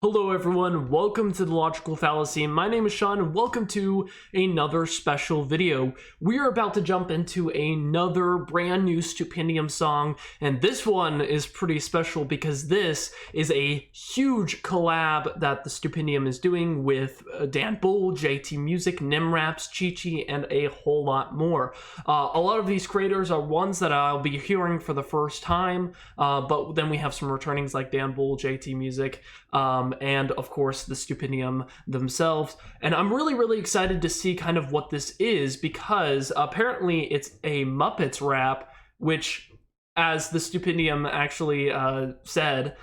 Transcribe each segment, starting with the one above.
Hello everyone, welcome to the Logical Fallacy. My name is Sean and welcome to another special video. We are about to jump into another brand new Stupendium song, and this one is pretty special because this is a huge collab that the Stupendium is doing with Dan Bull, JT Music, Nimraps, Chi-Chi, and a whole lot more. A lot of these creators are ones that I'll be hearing for the first time, but then we have some returnings like Dan Bull, JT Music, and of course the Stupendium themselves. And I'm really excited to see kind of what this is, because apparently it's a Muppets rap, which, as the Stupendium actually said,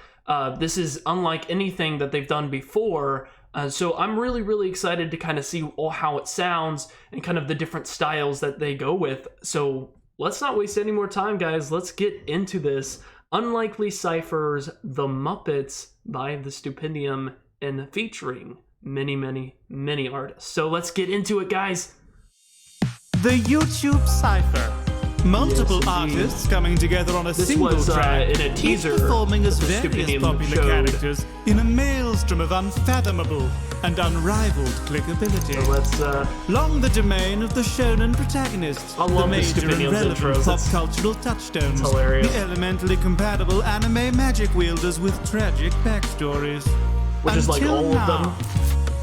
this is unlike anything that they've done before. So I'm really excited to kind of see how it sounds and kind of the different styles that they go with. So let's not waste any more time, guys. Let's get into this. Unlikely Cyphers, The Muppets by the Stupendium, and featuring many artists. So let's get into it, guys. The YouTube Cypher. Multiple artists coming together on a single track, in a teaser performing as the various Stupendium popular showed. characters in a maelstrom of unfathomable and unrivaled clickability. So let's Long the domain of the shonen protagonists, I the love the major and Stupendium's relevant intros. pop It's cultural touchstones, hilarious. the elementally compatible anime magic wielders with tragic backstories. which is like Until all of them. now,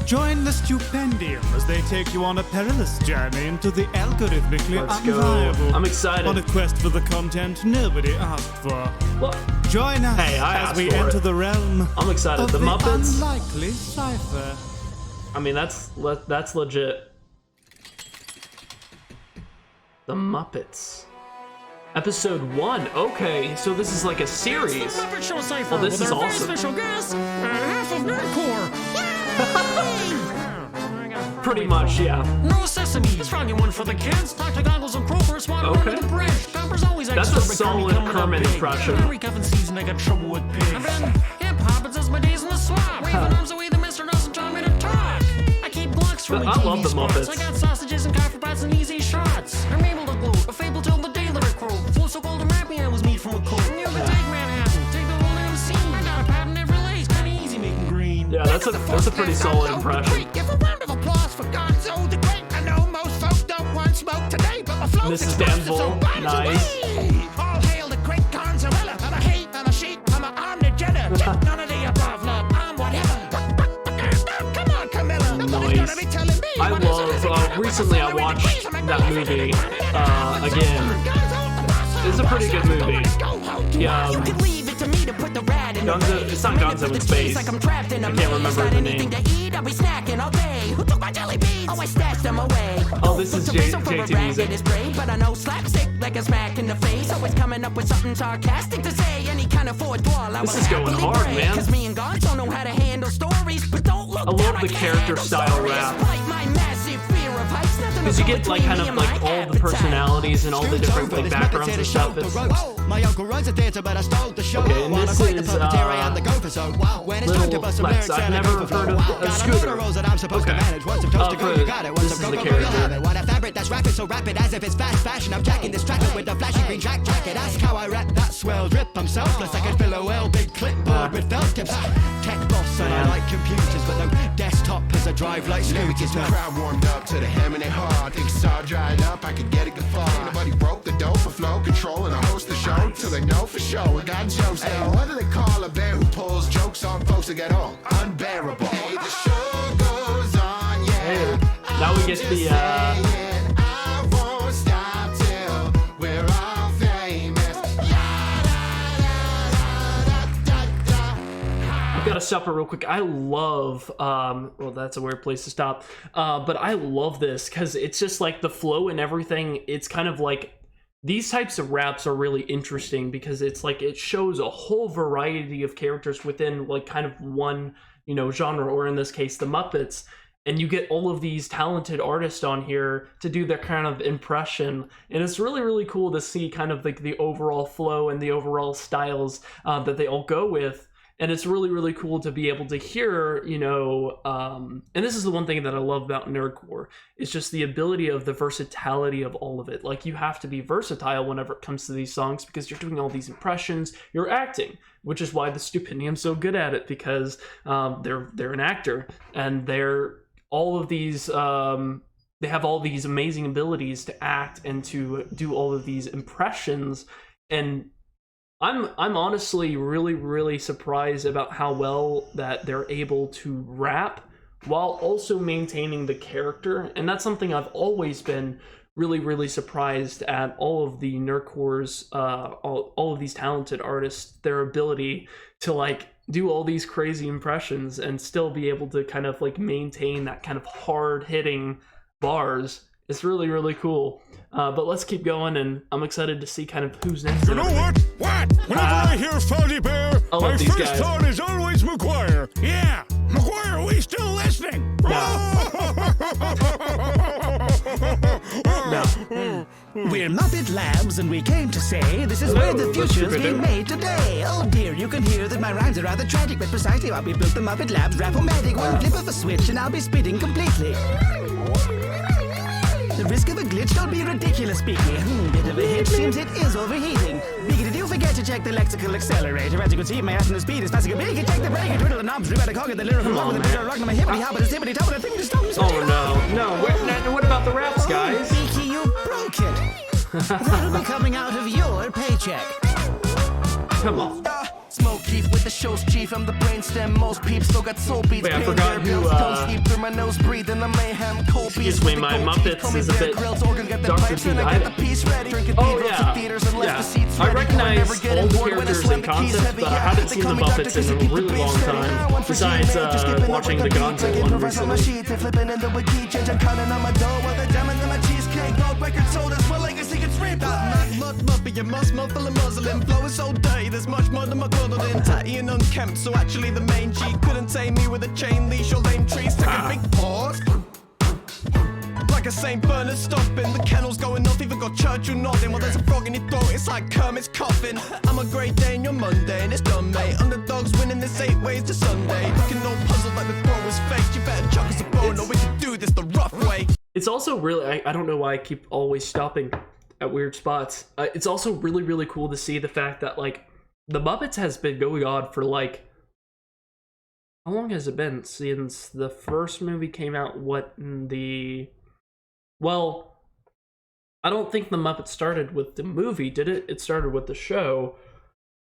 join the Stupendium as they take you on a perilous journey into the algorithmically Let's go. unviable. I'm excited. On a quest for the content nobody asked for. Well, Join us Hey, I as asked we for enter it. the realm I'm excited. of The the Muppets. unlikely Cypher. I mean, that's legit. The Muppets. Episode 1. Okay, so this is like a series. It's the Muppet Show Cypher Well, this with is our very awesome. special guest, half of Nerdcore. Pretty much, yeah. No sesame. It's round one for the kids. Dr. Goggles and Croker swan Okay. over the bridge. Gopper's always That's a extra, but solid coming up Kermit big. impression. Every cuffing season I got trouble with pigs. And then hip-hop, it says my days in the swamp. Waving arms away, the mister doesn't tell me to talk. I keep Glocks from But my I TV love the spots. Muppets. I got sausages and coffee pots and easy shots. I'm able to gloat, a fable till the day that I croak. Flow so cold and rapping, I was made from a coat. You can take Manhattan, take the whole damn scene. I got a patent every lace, kinda easy making green. Yeah, that's a pretty solid impression. Give a round of applause for Gonzo the Great. I know most folk don't want smoke today, but my flow's This is explosive, Dan Bull. so bombs Nice. away. All hail the great Gonzarella. I'm a hate, I'm a sheep, I'm a omnigener. Check none of the above, love, I'm whatever. Come on, Camilla. Nobody's Nice. gonna be telling me I what is love, it, is it, recently I watched that movie, again. It's a pretty good movie. Yeah, You can leave it to me to put the rat in the Gonzo- face. it's not I'm in it Gonzo for in the space. cheese like I'm trapped in a I can't maze. remember Got the anything name. to eat? I'll be snacking all day. Who took my jelly beans? Oh, I stashed them away. Oh, this Look is to whistle for a JT racket Music. is brave, but I know slapstick like a smack in the face. Always coming up with something sarcastic to say. Any kind of fourth wall, I This will is going happily hard, break. man. 'Cause me and Gonzo know how to handle stories, but don't look I love down, the can't character handle style stories. rap. Despite my massive fear of heights, nothing because will you come get like between kind me of and like my all the appetite. personalities and all the different like backgrounds and stuff. It's My uncle runs a theater, but I stole the show. Okay, and While this I break the is, puppeteer and the gopher zone. Wow, when it's time to Little bust some Lex. lyrics I've and I never go for heard flow. of Wow, a got Scooter. motor rolls that I'm supposed Okay. to manage. Want some toast to go, for- you got it. Want this some is the cocoa, you'll character. have it. Want a fabric that's rapid, so rapid as if it's fast fashion. I'm jacking this track up with the flashy green track jacket. Ask how I rap that swell drip. I'm selfless, I can fill a well big clipboard with felt tips. Tech boss and I like computers, but no desktop as I drive like scooters. The crowd warmed up to the ham in their heart. Things saw dried up, I could get it guffaw. Ain't nobody broke the dough for flow control and I host the show till they know for sure. I got jokes now. What do they call a bear who pulls jokes on folks that get old? Unbearable. Hey, the show goes on, yeah. now we get the I won't stop till we're all famous. I've got to stop it real quick. I love, well, that's a weird place to stop. But I love this because it's just like the flow and everything. It's kind of like these types of raps are really interesting because it's like it shows a whole variety of characters within like kind of one, genre, or in this case, the Muppets. And you get all of these talented artists on here to do their kind of impression. And it's really cool to see kind of like the overall flow and the overall styles that they all go with. And it's really, really cool to be able to hear, you know, and this is the one thing that I love about Nerdcore, is just the ability of the versatility of all of it. Like, you have to be versatile whenever it comes to these songs because you're doing all these impressions, you're acting, which is why the Stupendium's so good at it, because they're an actor, and they're all of these, they have all these amazing abilities to act and to do all of these impressions. And I'm honestly really, really surprised about how well that they're able to rap while also maintaining the character. And that's something I've always been really, really surprised at all of the Nerdcore's, all of these talented artists, their ability to like do all these crazy impressions and still be able to kind of like maintain that kind of hard hitting bars. It's really, really cool. But let's keep going, and I'm excited to see kind of who's next. You know what? Whenever I hear Fuzzy Bear, my first thought is always McGuire. Yeah, McGuire, are we still listening? No. We're Muppet Labs, and we came to say this is where the future's being made today. Oh dear, you can hear that my rhymes are rather tragic, but precisely why we built the Muppet Labs rap-o-matic. One flip of a switch, and I'll be spitting completely. The risk of a glitch, don't be ridiculous, Beaky. Bit of a hitch, seems it is overheating. Beaky, did you forget to check the lexical accelerator? As you can see, my ass and the speed is passing a Beaky. Check the brake, twiddle the knobs, read a cog at the lyrical log with the bigger rock, my hippity hop, but it's hippity top, and I think it's stones. Oh no, what about the raps, guys? Beaky, you broke it. That'll be coming out of your paycheck. Come on. Smoke keef with the show's chief. I'm the brainstem. Most peeps still got soul beats. Wait, I forgot who, Don't sleep through my nose, breathing the mayhem. Cold excuse me, my Muppets is a bit darker than Oh yeah. I recognize all the characters and concepts, but I haven't seen the Muppets in a really long time. Besides watching the Gonzo one recently. Flipping in the wiki, changing, counting on my dough while they're jamming in my cheesecake. Gold record sold as my legacy gets ripped. Muppet, your mouth full of muzzling. Flow is so dirty, there's much more than my cuddled in. Tatty and unkempt, so actually the main G couldn't tame me with a chain leash or lame trees. Take a big pause. Like a St. Bernard stopping, the kennel's going off, even got Churchill nodding. Well, there's a frog in your throat, it's like Kermit's coughing. I'm a great day and you're Monday, and it's done, mate. Underdogs winning this 8 ways to Sunday. Looking all puzzled like the throw was fake. You better chuck us a bone, or we can do this the rough way. It's also really, I don't know why I keep always stopping at weird spots. It's also really, really cool to see the fact that, like, the Muppets has been going on for, like, how long has it been since the first movie came out? Well, I don't think the Muppets started with the movie, did it? It started with the show.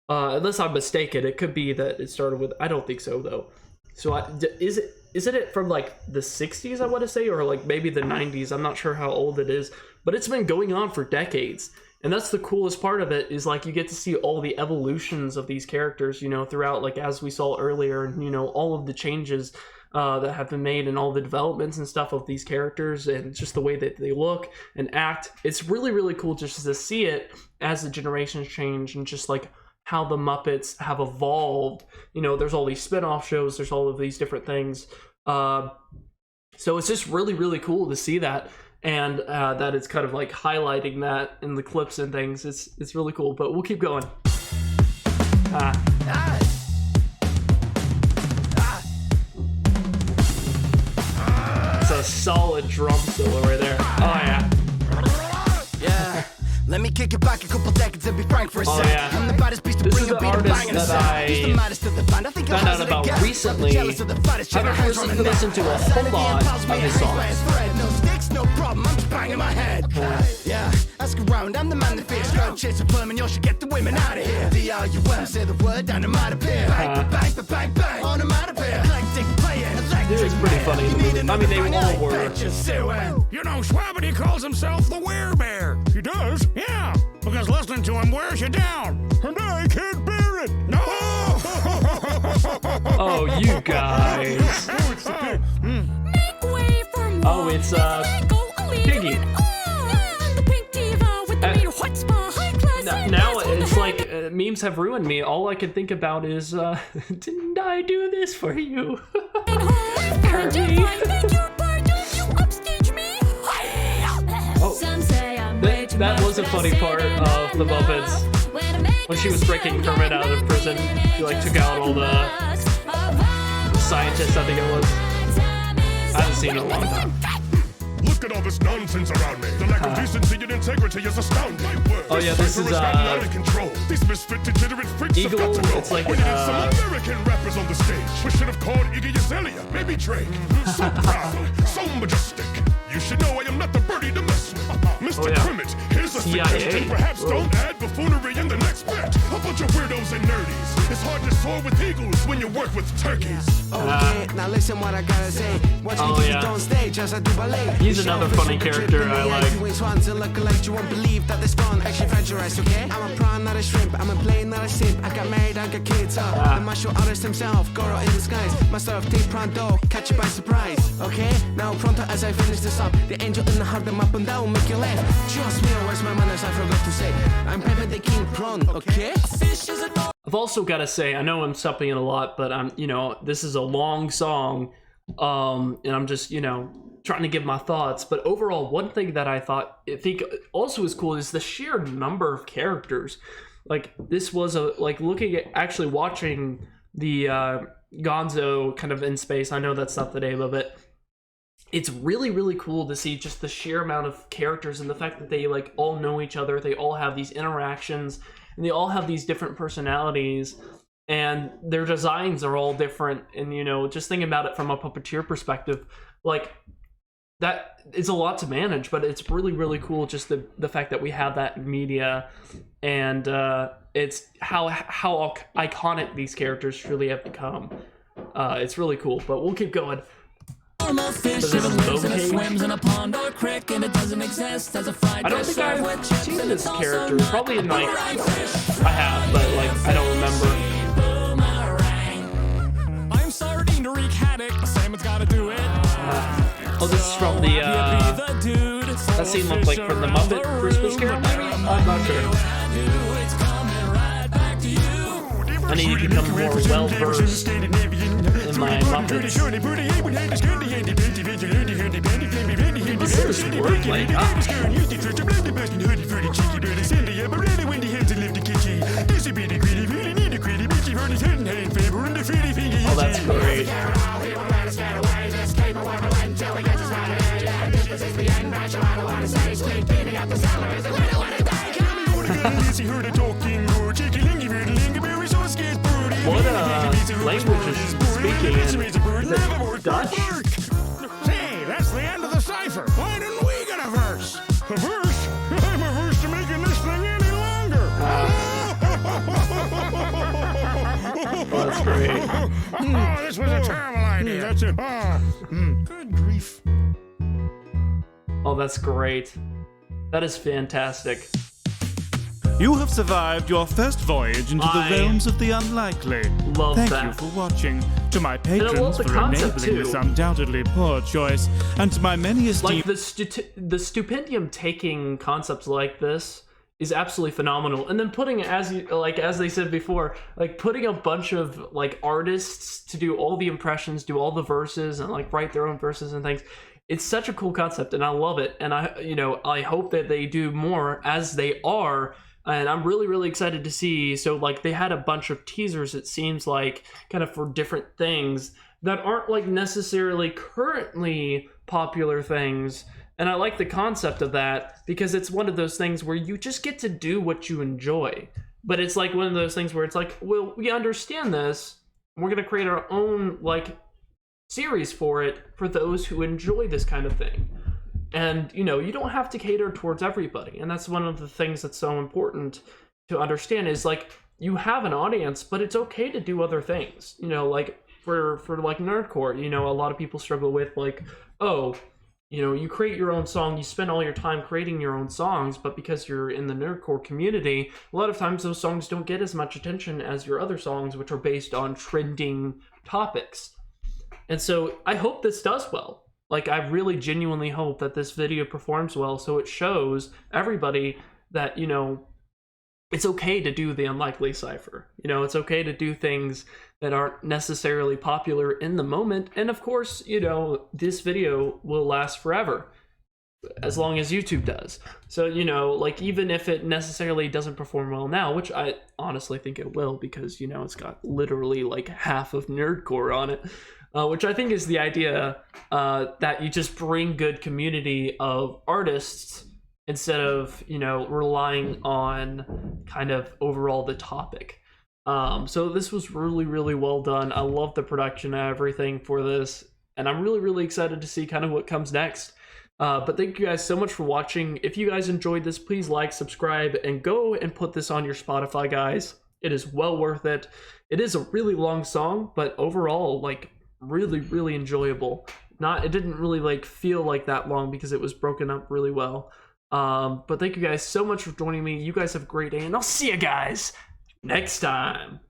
Unless I'm mistaken, it could be that it started with, I don't think so, though. So isn't it from, like, the 60s, I want to say, or, like, maybe the 90s? I'm not sure how old it is, but it's been going on for decades. And that's the coolest part of it, is, like, you get to see all the evolutions of these characters, you know, throughout, like, as we saw earlier, and, you know, all of the changes that have been made and all the developments and stuff of these characters and just the way that they look and act. It's really, really cool just to see it as the generations change and just, like, how the Muppets have evolved. You know, there's all these spin-off shows, there's all of these different things. So it's just really, really cool to see that. And that it's kind of like highlighting that in the clips and things. It's really cool, but we'll keep going. It's a solid drum solo right there. Oh yeah. Yeah. Let me kick it back a couple decades and be frank for a sec. Yeah. I'm the baddest beast to This bring is a the beat and artist bang in a that set. I He's the maddest of the band. I think found out about recently. I haven't listened to a whole lot of his songs. No sticks, no problem, I'm just banging my head. Yeah, ask around, I'm the man that fears. Go chase a firm and you should get the women out of here. D-R-U-M, say the word and it might appear. Bang, bang, bang, bang, on a might appear. Eclectic playing, Dude, it's pretty funny in the movie. I mean, they all were. You know, Swabbity calls himself the werebear. He does? Yeah, because listening to him wears you down. And I can't bear it. No! Oh, you guys. Oh, it's Piggy. Now it's like memes have ruined me. All I can think about is, didn't I do this for you? Oh, that was a funny part of the Muppets. when she was breaking Kermit out of prison, she like took out all the scientists, I think it was. I haven't seen it in a long time. Look at all this nonsense around me. The lack of decency and integrity is astounding. Oh yeah, this is out of control. These misfit degenerate freaks Eagle. have got to go. It's like we needed some American rappers on the stage. We should have called Iggy Azalea, maybe Drake. So proud, so majestic. You should know I am not the birdie to mess with. Mr. Kermit, here's a suggestion. Perhaps don't add buffoonery in the next bit. A bunch of weirdos and nerdies. It's hard to soar with eagles when you work with turkeys. Okay, now listen what I gotta say. Watch me keep it on stage as I do ballet. He's another funny character I like. Swans and look like you won't believe that this spawn actually fragilized, okay? I'm a prawn, not a shrimp. I'm a plane, not a simp. I got married, I got kids, The martial artist himself, Goro in disguise. Myself, take pronto, catch you by surprise, okay? Now pronto as I finish this up. The angel in the heart, them up and down, make you laugh. Trust me, where's my manners? I forgot to say. I'm Pepe the King Prawn, okay? I've also got to say, I know I'm supping it a lot, but I'm, this is a long song, and I'm just, trying to give my thoughts. But overall, one thing that I think also is cool is the sheer number of characters. Like, this was looking at actually watching the Gonzo kind of in space. I know that's not the name of it. It's really, really cool to see just the sheer amount of characters and the fact that they all know each other. They all have these interactions and they all have these different personalities and their designs are all different. And, just thinking about it from a puppeteer perspective, that it's a lot to manage, but it's really, really cool. Just the fact that we have that media and it's how iconic these characters truly have become. It's really cool, but we'll keep going. Normal fish if it lives and it swims in a pond or creek and it doesn't exist as a fried I don't dish think served I've with chips seen and this it's also character. not Probably in a boomerang fish. I have, but I don't remember. Boomerang. I'm sardine to wreak havoc. Salmon's gotta do it. Oh, this is from the that scene looked like from the Muppet Christmas Carol, maybe? I'm not sure. I need to become more well-versed in my Muppets. This is work, my gosh. Oh, that's great. What language is speaking in? Is it Dutch? Hey, that's the end of the cipher. Why didn't we get a verse? A verse? I'm averse to making this thing any longer. Oh, that's great. Oh, this was a terrible idea. That's it. Good grief. Oh, that's great. That is fantastic. You have survived your first voyage into the realms of the unlikely. Love Thank that. you for watching. To my I patrons love the for concept, enabling too. this undoubtedly poor choice, and to my many esteemed... The Stupendium taking concepts like this is absolutely phenomenal, and then putting, as they said before, putting a bunch of artists to do all the impressions, do all the verses, and write their own verses and things. It's such a cool concept, and I love it. And I hope that they do more, as they are. And I'm really, really excited to see. So they had a bunch of teasers, it seems like, kind of for different things that aren't necessarily currently popular things. And I like the concept of that because it's one of those things where you just get to do what you enjoy. But it's one of those things where it's well, we understand this. We're going to create our own series for it for those who enjoy this kind of thing. And, you don't have to cater towards everybody. And that's one of the things that's so important to understand is, you have an audience, but it's okay to do other things. For Nerdcore, a lot of people struggle with, you create your own song, you spend all your time creating your own songs, but because you're in the Nerdcore community, a lot of times those songs don't get as much attention as your other songs, which are based on trending topics. And so I hope this does well. I really genuinely hope that this video performs well so it shows everybody that, it's okay to do the unlikely cipher. It's okay to do things that aren't necessarily popular in the moment. And of course, this video will last forever. as long as YouTube does. So, you know, like, even if it necessarily doesn't perform well now, which I honestly think it will, because, you know, it's got literally like half of Nerdcore on it, which I think is the idea, that you just bring good community of artists instead of, you know, relying on kind of overall the topic. So this was really, really well done. I love the production and everything for this, and I'm really, really excited to see kind of what comes next. But thank you guys so much for watching. If you guys enjoyed this, please like, subscribe, and go and put this on your Spotify, guys. It is well worth it. It is a really long song, but overall, like, really, really enjoyable. It didn't really like feel like that long because it was broken up really well. But thank you guys so much for joining me. You guys have a great day, and I'll see you guys next time.